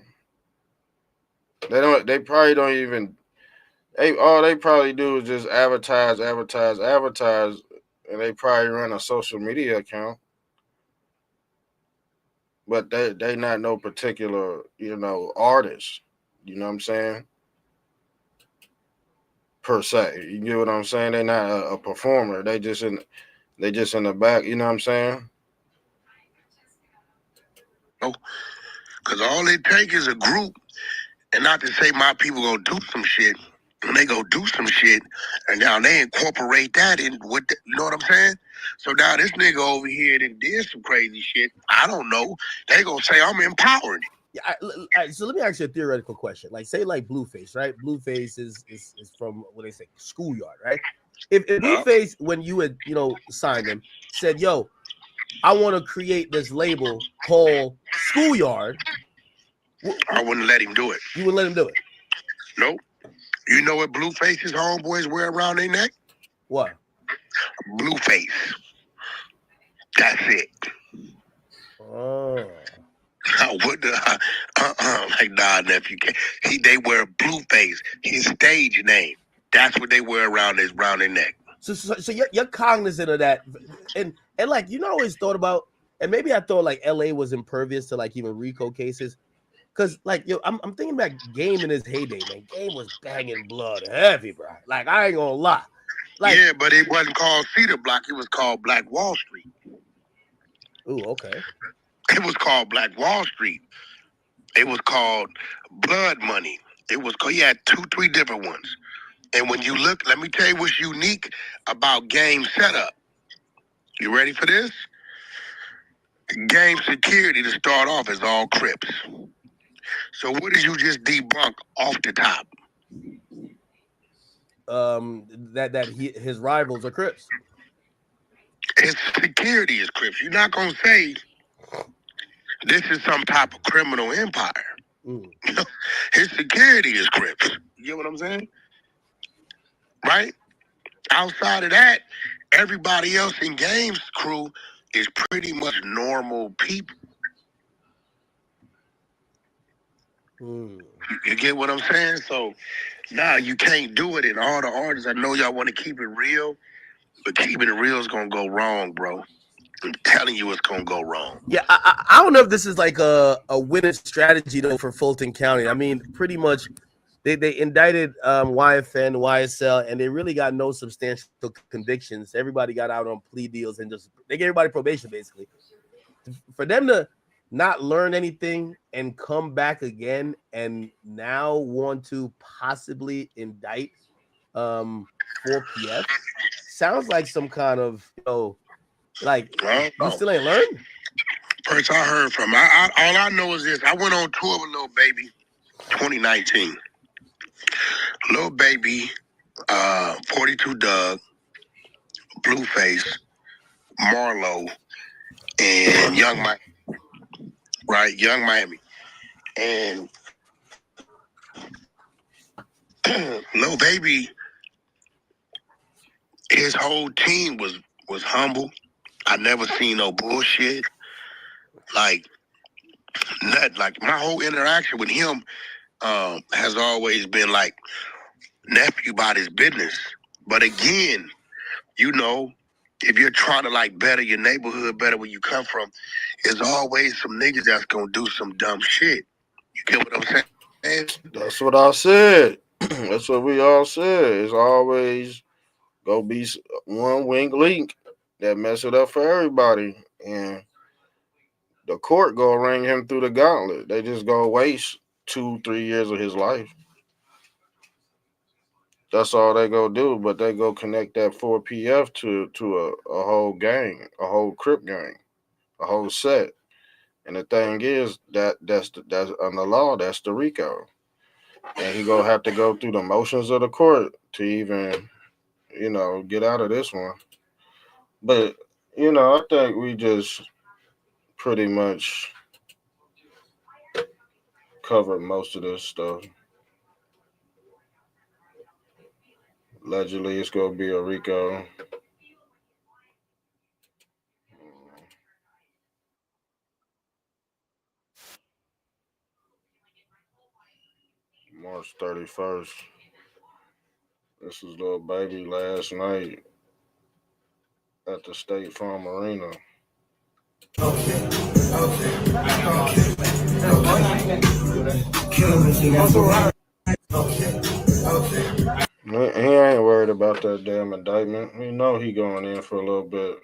They probably don't even. All they probably do is just advertise, advertise, advertise, and they probably run a social media account. But they not no particular artist. You know what I'm saying? Per se, you get what I'm saying? They not a performer. They just in the back. You know what I'm saying?
Because all it takes is a group, and not to say my people gonna do some shit. When they go do some shit, and now they incorporate that in you know what I'm saying? So now this nigga over here that did some crazy shit. I don't know. They gonna say I'm empowering it.
Yeah, so let me ask you a theoretical question. Like, say, like Blueface, right? Blueface is from what they say, schoolyard, right? If Blueface, when you had signed him, said, "Yo, I want to create this label called Schoolyard,"
I wouldn't let him do it.
You wouldn't let him do it?
Nope. You know what Blueface's homeboys wear around their neck?
What?
Blueface. That's it.
Oh.
Like, nah, nephew. They wear Blueface, his stage name. That's what they wear around their neck.
So you're cognizant of that, and like always thought about, and maybe I thought like L.A. was impervious to like even Rico cases, because like I'm thinking back Game in his heyday, man. Game was banging blood heavy, bro. Like I ain't gonna lie. Like,
yeah, but it wasn't called Cedar Block. It was called Black Wall Street.
Ooh, okay.
It was called Black Wall Street. It was called Blood Money. He had 2, 3 different ones. And when you look, let me tell you what's unique about Game setup. You ready for this? Game security to start off is all Crips. So what did you just debunk off the top?
His rivals are Crips.
His security is Crips. You're not gonna say this is some type of criminal empire. His security is Crips. You get what I'm saying? Right? Outside of that, everybody else in Game's crew is pretty much normal people. You get what I'm saying? So, nah, you can't do it in all the artists. I know y'all want to keep it real, but keeping it real is going to go wrong, bro. I'm telling you it's going to go wrong.
Yeah, I don't know if this is like a winning strategy, though, for Fulton County. I mean, pretty much they indicted YFN, YSL, and they really got no substantial convictions. Everybody got out on plea deals and just they gave everybody probation, basically. For them to not learn anything and come back again and now want to possibly indict 4PF sounds like some kind of, like, you still ain't learned?
First I heard from, all I know is this. I went on tour with Lil Baby 2019. Lil Baby, 42 Doug, Blueface, Marlo, and Young Miami. Right? Young Miami. And Lil Baby, his whole team was humble. I never seen no bullshit. Like, nothing. Like, my whole interaction with him has always been like, nephew about his business. But again, if you're trying to like better your neighborhood, better where you come from, there's always some niggas that's gonna do some dumb shit. You get what I'm saying?
That's what I said. That's what we all said. It's always go be one weak link that mess it up for everybody, and the court go ring him through the gauntlet. They just go waste 2, 3 years of his life. That's all they go do, but they go connect that 4PF to a whole gang, a whole Crip gang, a whole set. And the thing is that's on the law, that's the Rico. And he gonna have to go through the motions of the court to even, get out of this one. But, I think we just pretty much covered most of this stuff. Allegedly, it's gonna be a Rico. March 31st. This is little baby last night at the State Farm Arena. He ain't worried about that damn indictment. He know he going in for a little bit.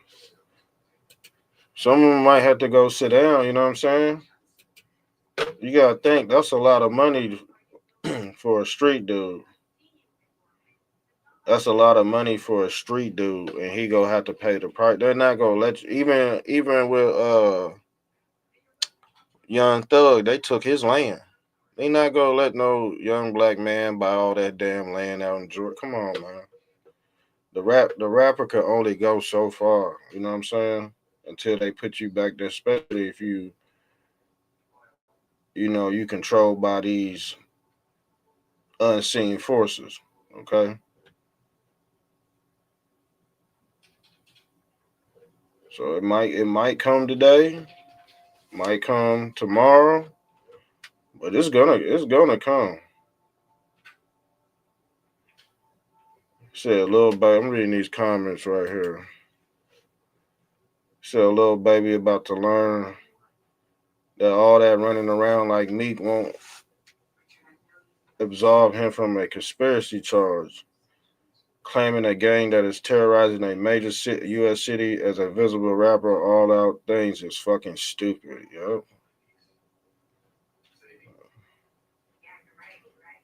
Some of them might have to go sit down. You know what I'm saying? You gotta think that's a lot of money for a street dude. That's a lot of money for a street dude, and he gonna have to pay the price. They're not gonna let you. Even with Young Thug, they took his land. They not gonna let no young black man buy all that damn land out in Georgia. Come on, man. The rapper could only go so far. You know what I'm saying? Until they put you back there, especially if you controlled by these unseen forces. Okay, so it might come today, might come tomorrow, but it's gonna come. Said a little baby. I'm reading these comments right here. Said a little baby about to learn that all that running around like Meek won't absolve him from a conspiracy charge, claiming a gang that is terrorizing a major U.S. city as a visible rapper. All out things is fucking stupid. Yep.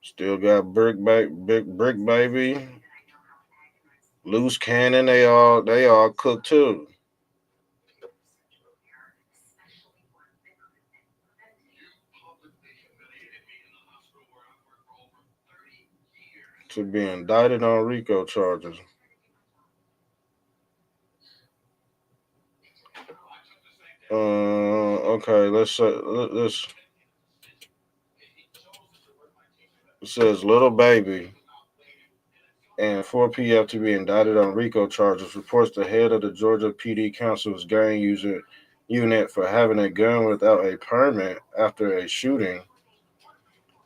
Still got big brick baby, loose cannon. They all cooked too. To be indicted on Rico charges. Okay, let's. It says little baby and 4 p.m. to be indicted on RICO charges. Reports the head of the Georgia PD Council's gang user unit for having a gun without a permit after a shooting.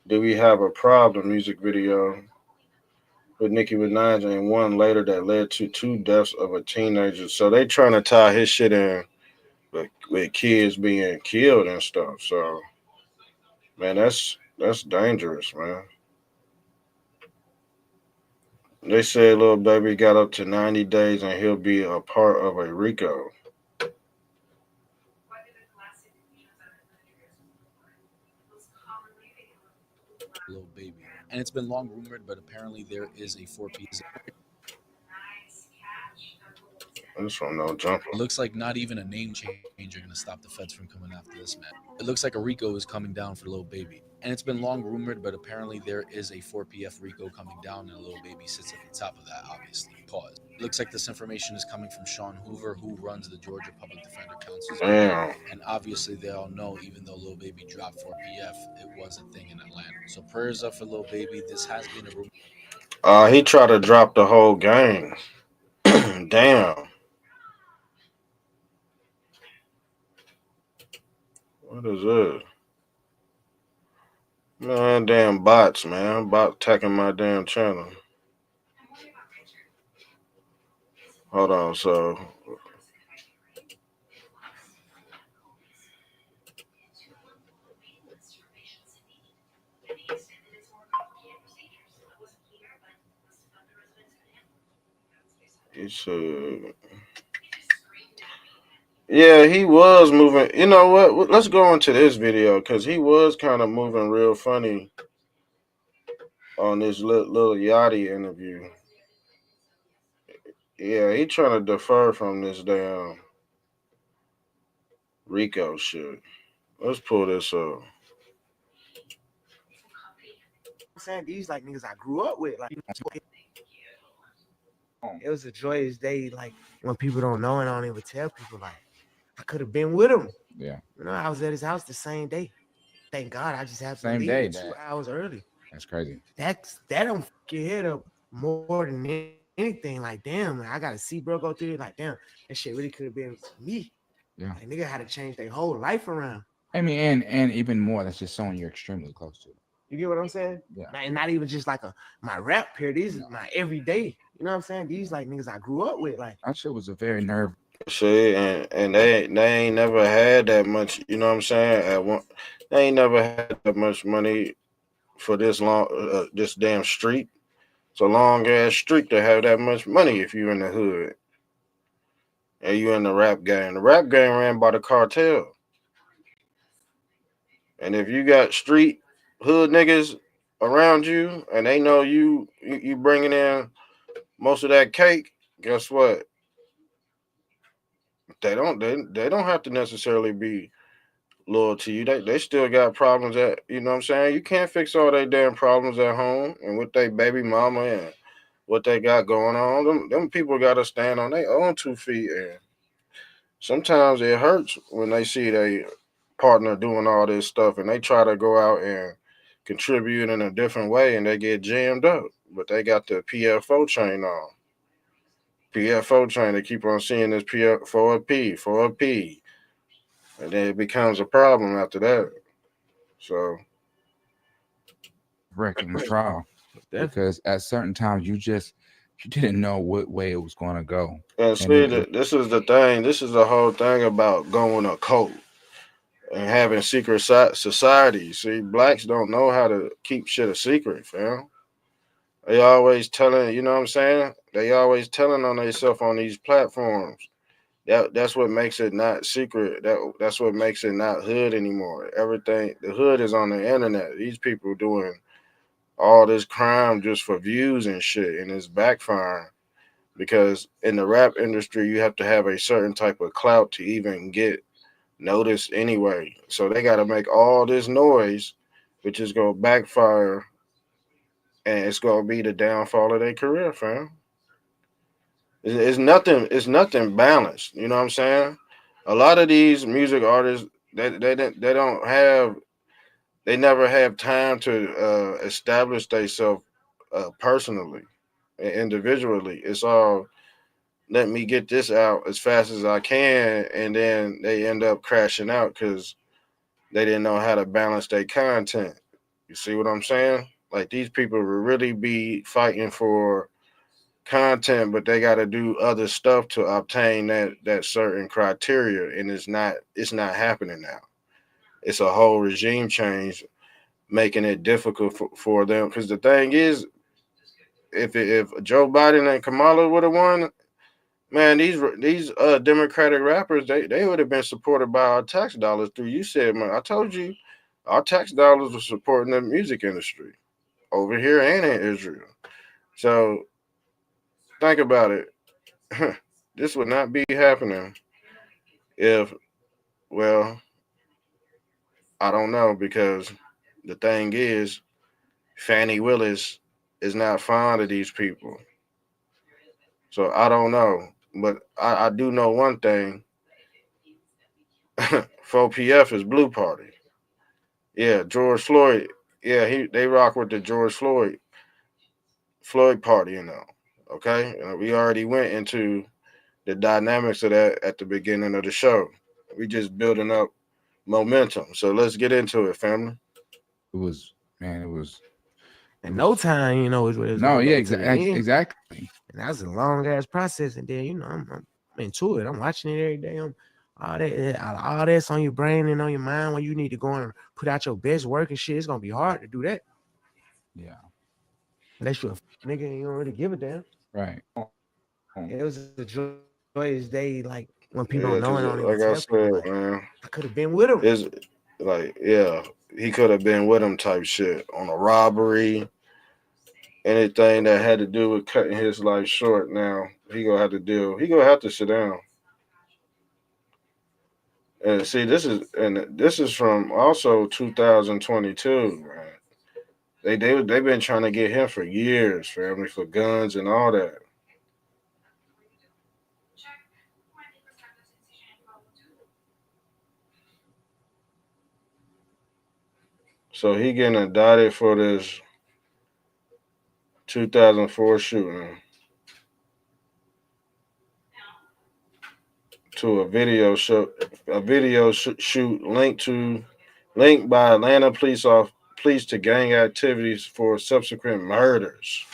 Do we have a problem? Music video with Nicki Minaj and one later that led to two deaths of a teenager. So they trying to tie his shit in with kids being killed and stuff. So man, that's dangerous, man. They said little baby got up to 90 days and he'll be a part of a RICO.
Little baby. And it's been long rumored, but apparently there is a 4P.
This from No Jumper.
It looks like not even a name change are going to stop the feds from coming after this man. It looks like a RICO is coming down for Lil Baby. And it's been long rumored, but apparently there is a 4PF RICO coming down, and Lil Baby sits at the top of that, obviously. Pause. It looks like this information is coming from Sean Hoover, who runs the Georgia Public Defender Council.
Damn.
And obviously they all know, even though Lil Baby dropped 4PF, it was a thing in Atlanta. So prayers up for Lil Baby. This has been a rumor.
He tried to drop the whole gang. Damn. What is this? Man, damn bots, man. Bot attacking my damn channel. Hold on, so. It's yeah, he was moving. You know what? Let's go into this video because he was kind of moving real funny on this little Yachty interview. Yeah, he trying to defer from this damn Rico shit. Let's pull this up.
I'm saying these like niggas I grew up with. Like it was a joyous day, like when people don't know and I don't even tell people like I could have been with him.
Yeah.
You know, I was at his house the same day. Thank God I just happened
Same
to
day,
leave
Dad.
2 hours early.
That's crazy.
That don't fuck your head up more than anything. Like, damn, like, I gotta see bro go through it. Like, damn, that shit really could have been me.
Yeah.
Like, nigga had to change their whole life around.
I mean, and even more, that's just someone you're extremely close to.
You get what I'm saying?
Yeah.
And not even just like my rap peer. These is my everyday. You know what I'm saying? These like niggas I grew up with. Like
That shit was a very nerve.
See, and they ain't never had that much. You know what I'm saying? At one, they ain't never had that much money for this long, this damn street. It's a long ass streak to have that much money if you in the hood and you in the rap game. The rap game ran by the cartel, and if you got street hood niggas around you and they know you bringing in most of that cake, guess what? They don't have to necessarily be loyal to you. They still got problems at you know what I'm saying. You can't fix all their damn problems at home and with their baby mama and what they got going on. Them people got to stand on their own 2 feet, and sometimes it hurts when they see their partner doing all this stuff and they try to go out and contribute in a different way and they get jammed up. But they got the PFO chain on. PFO train to keep on seeing this PF for a P, for a P. And then it becomes a problem after that. So
Wrecking trial
definitely.
because at certain times you didn't know what way it was going to go,
and
and
see that this is the thing. This is the whole thing about going a cult and having secret societies. See, blacks don't know how to keep shit a secret, fam. They always telling, you know what I'm saying? They always telling on themselves on these platforms. That's what makes it not secret. That's what makes it not hood anymore. Everything the hood is on the internet. These people doing all this crime just for views and shit, and it's backfiring because in the rap industry you have to have a certain type of clout to even get noticed anyway. So they got to make all this noise, which is gonna backfire, and it's gonna be the downfall of their career, fam. It's nothing. It's nothing balanced. You know what I'm saying? A lot of these music artists, they don't have, they never have time to establish themselves personally, individually. It's all let me get this out as fast as I can, and then they end up crashing out because they didn't know how to balance their content. You see what I'm saying? Like these people will really be fighting for content, but they got to do other stuff to obtain that certain criteria, and it's not happening now. It's a whole regime change, making it difficult for them. Because the thing is, if Joe Biden and Kamala would have won, man, these Democratic rappers they would have been supported by our tax dollars through. You said, man, I told you, our tax dollars were supporting the music industry over here and in Israel. So think about it. This would not be happening if, well, I don't know because the thing is, Fannie Willis is not fond of these people. So I don't know. But I do know one thing. 4PF is Blue Party. Yeah, George Floyd. Yeah, they rock with the George Floyd party, you know. Okay? We already went into the dynamics of that at the beginning of the show. We just building up momentum. So let's get into it, family.
it was man, it was
In no time, is what it was
no,
gonna
yeah,
go to the end.
exactly.
And that's a long ass process. And then I'm into it. I'm watching it every day. All that's on your brain and on your mind when you need to go and put out your best work and shit. It's gonna be hard to do that.
Yeah,
Unless you're a nigga and you don't really give a damn.
right.
It was a joyous day, like when people
Yeah,
don't know and
just
don't even
like I
tell people.
said,
Like
man,
I could have been with him.
it's like, yeah, he could have been with him type shit on a robbery, anything that had to do with cutting his life short. Now he gonna have to deal. He gonna have to sit down. And see, this is from also 2022, man. They've been trying to get him for years, family, for guns and all that. So he getting indicted for this 2004 shooting to a video shoot linked by Atlanta pleads to gang activities for subsequent murders.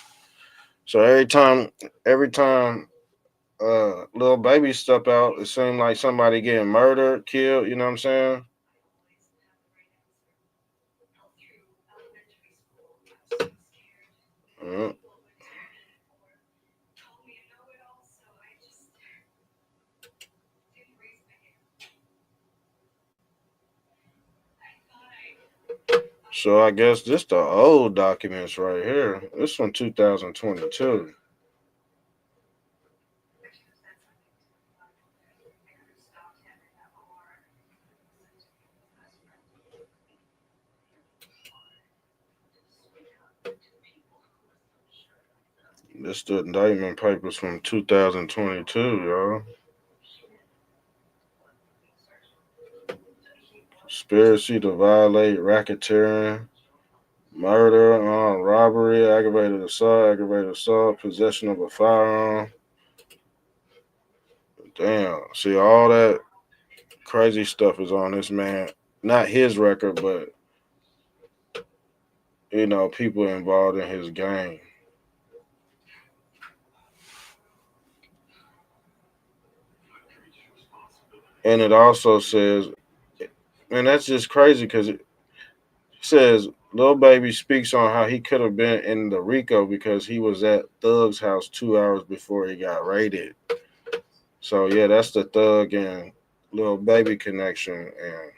So every time little baby step out, it seemed like somebody getting murdered, killed, you know what I'm saying? Uh, So I guess this the old documents right here. This from 2022. This the indictment papers from 2022, y'all. Conspiracy to violate, racketeering, murder, robbery, aggravated assault, possession of a firearm. Damn. See, all that crazy stuff is on this man. Not his record, but people involved in his gang. And it also says, and that's just crazy because it says Lil Baby speaks on how he could have been in the Rico because he was at Thug's house 2 hours before he got raided. So yeah, that's the Thug and Lil Baby connection. And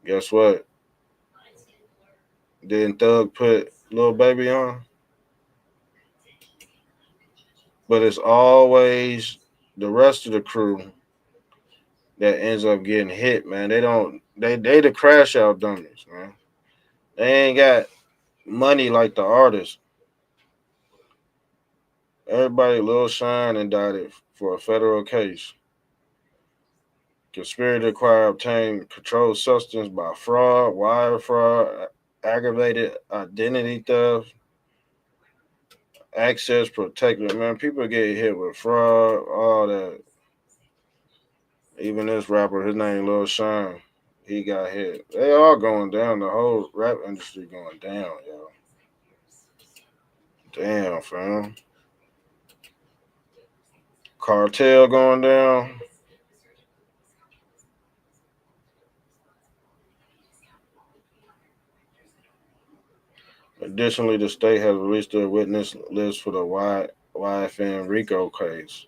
guess what? Didn't Thug put Lil Baby on? But it's always the rest of the crew that ends up getting hit, man. They the crash out dummies, man. They ain't got money like the artists. Everybody Lil Shine indicted for a federal case. Conspiracy to acquire, obtain controlled substance by fraud, wire fraud, aggravated identity theft, access protected. Man, people get hit with fraud, all that. Even this rapper, his name Lil Shine, he got hit. They all going down. The whole rap industry going down, yo. Damn, fam. Cartel going down. Additionally, the state has released a witness list for the YFN Rico case.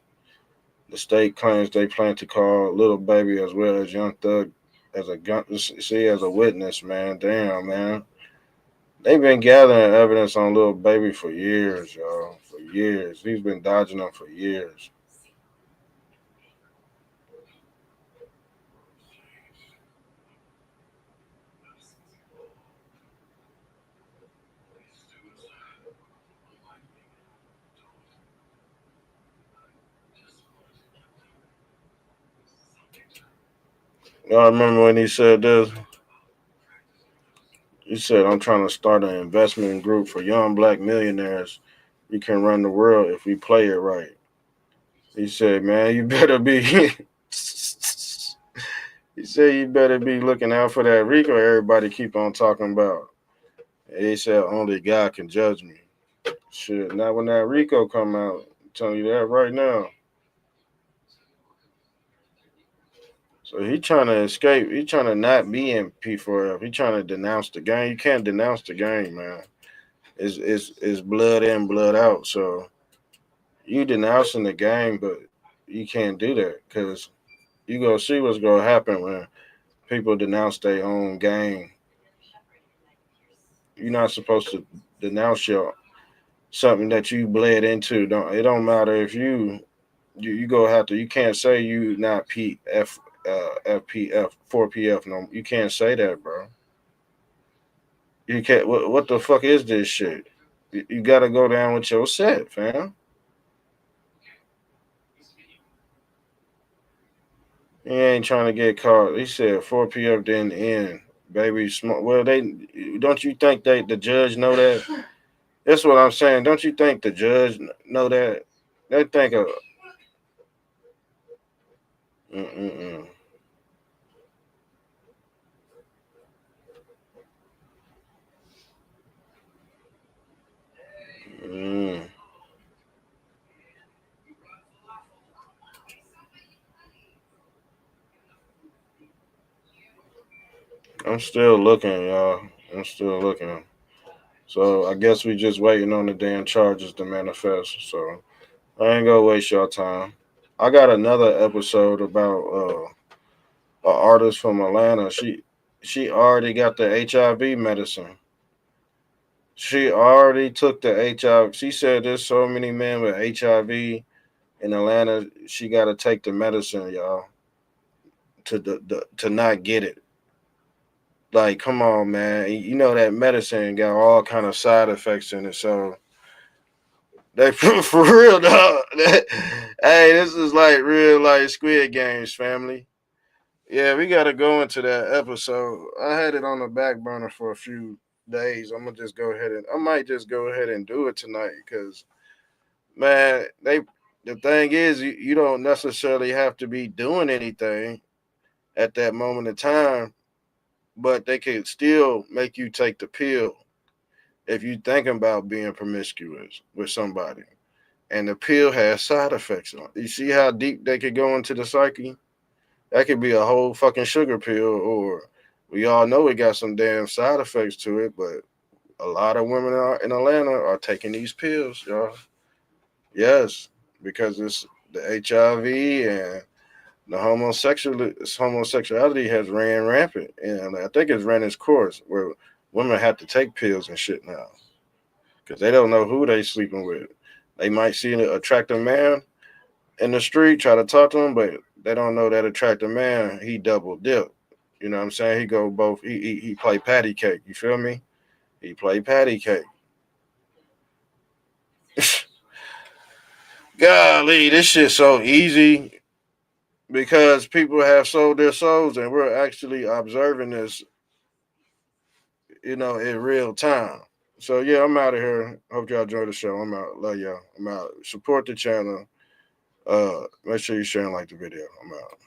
The state claims they plan to call Little Baby as well as Young Thug as a witness, man. Damn, man. They've been gathering evidence on Little Baby for years, y'all. For years. He's been dodging them for years. Y'all remember when he said this? He said, I'm trying to start an investment group for young black millionaires. We can run the world if we play it right. He said, man, you better be. He said, you better be looking out for that Rico everybody keep on talking about. And he said, only God can judge me. Shit, not when that Rico come out. I'm telling you that right now. So he trying to escape. He trying to not be in P4F. He trying to denounce the gang. You can't denounce the gang, man. It's blood in, blood out. So you denouncing the gang, but you can't do that because you gonna see what's gonna happen when people denounce their own gang. You're not supposed to denounce your something that you bled into. It don't matter if you go have to. You can't say you not FPF 4PF. No, you can't say that, bro. You can't. What the fuck is this shit? You got to go down with your set, fam. He ain't trying to get caught. He said 4PF didn't end. Baby, smart. Well, they don't you think the judge know that? That's what I'm saying. Don't you think the judge know that? They think of. Mm-mm-mm. I'm still looking, y'all. I'm still looking. So I guess we just waiting on the damn charges to manifest. So I ain't gonna waste y'all time. I got another episode about an artist from Atlanta. She already got the HIV medicine. She already took the HIV. She said there's so many men with HIV in Atlanta. She got to take the medicine, y'all, to not get it. Like, come on, man. You know that medicine got all kind of side effects in it. So they for real, dog. Hey, this is like real like Squid Games, family. Yeah, we got to go into that episode. I had it on the back burner for a few days. I might just go ahead and do it tonight because, man, the thing is, you don't necessarily have to be doing anything at that moment in time, but they can still make you take the pill if you thinking about being promiscuous with somebody. And the pill has side effects on it. You see how deep they could go into the psyche? That could be a whole fucking sugar pill, or we all know it got some damn side effects to it, but a lot of women in Atlanta are taking these pills, y'all. Yes, because it's the HIV and the homosexuality has ran rampant, and I think it's ran its course where women have to take pills and shit now because they don't know who they sleeping with. They might see an attractive man in the street, try to talk to him, but they don't know that attractive man, he double dip. You know what I'm saying? He go both. He play patty cake. You feel me? He play patty cake. Golly, this shit's so easy because people have sold their souls, and we're actually observing this, in real time. So yeah, I'm out of here. Hope y'all enjoy the show. I'm out. Love y'all. I'm out. Support the channel. Make sure you share and like the video. I'm out.